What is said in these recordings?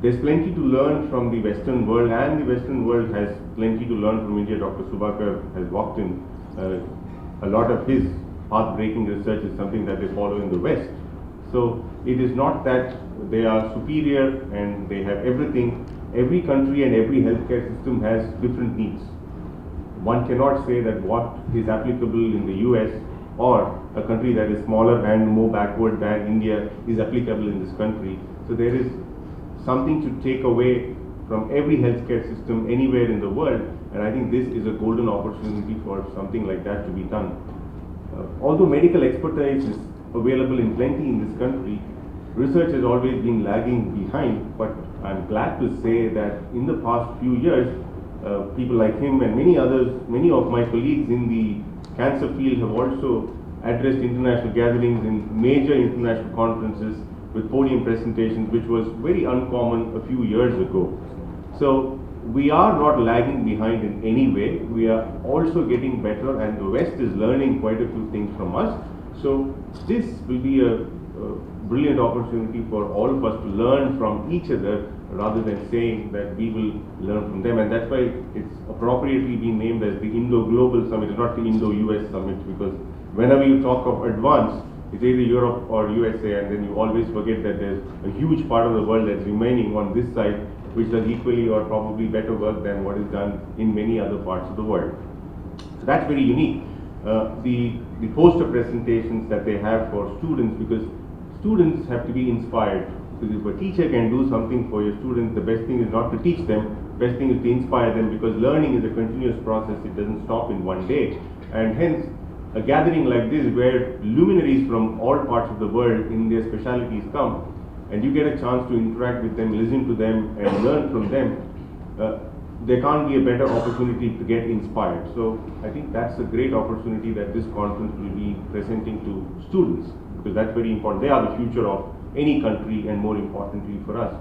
there's plenty to learn from the Western world, and the Western world has plenty to learn from India. Dr. Subhakar has walked in a lot of his path-breaking research is something that they follow in the West. So it is not that they are superior and they have everything. Every country and every healthcare system has different needs. One cannot say that what is applicable in the US or a country that is smaller and more backward than India is applicable in this country. So there is something to take away from every healthcare system anywhere in the world, and I think this is a golden opportunity for something like that to be done. Although medical expertise is available in plenty in this country, research has always been lagging behind, but I'm glad to say that in the past few years, people like him and many others, many of my colleagues in the cancer field have also addressed international gatherings in major international conferences with podium presentations, which was very uncommon a few years ago. So we are not lagging behind in any way. We are also getting better, and the West is learning quite a few things from us. So this will be a brilliant opportunity for all of us to learn from each other rather than saying that we will learn from them. And that's why it's appropriately been named as the Indo-Global Summit, not the Indo-US Summit, because whenever you talk of advance, it's either Europe or USA, and then you always forget that there's a huge part of the world that's remaining on this side, which does equally or probably better work than what is done in many other parts of the world. So that's very unique. The poster presentations that they have for students, because students have to be inspired. Because if a teacher can do something for your students, the best thing is not to teach them, the best thing is to inspire them, because learning is a continuous process. It doesn't stop in one day. And hence, a gathering like this where luminaries from all parts of the world in their specialties come, and you get a chance to interact with them, listen to them, and learn from them, there can't be a better opportunity to get inspired. So I think that's a great opportunity that this conference will be presenting to students, because that's very important. They are the future of any country, and more importantly for us.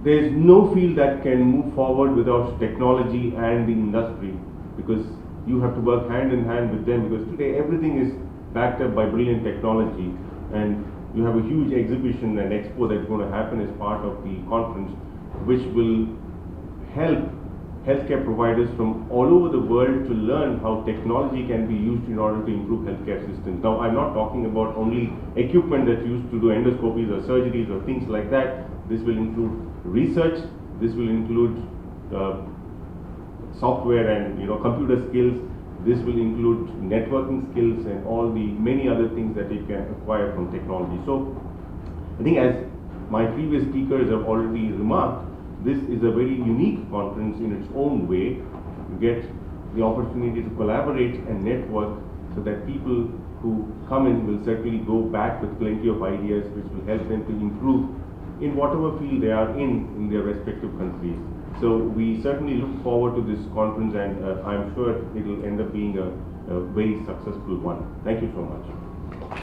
There is no field that can move forward without technology and the industry, because you have to work hand in hand with them, because today everything is backed up by brilliant technology, and you have a huge exhibition and expo that's going to happen as part of the conference, which will help healthcare providers from all over the world to learn how technology can be used in order to improve healthcare systems. Now, I'm not talking about only equipment that's used to do endoscopies or surgeries or things like that. This will include research, this will include software and computer skills, this will include networking skills and all the many other things that you can acquire from technology. So I think, as my previous speakers have already remarked, this is a very unique conference in its own way. You get the opportunity to collaborate and network, so that people who come in will certainly go back with plenty of ideas which will help them to improve in whatever field they are in their respective countries. So we certainly look forward to this conference, and I'm sure it will end up being a very successful one. Thank you so much.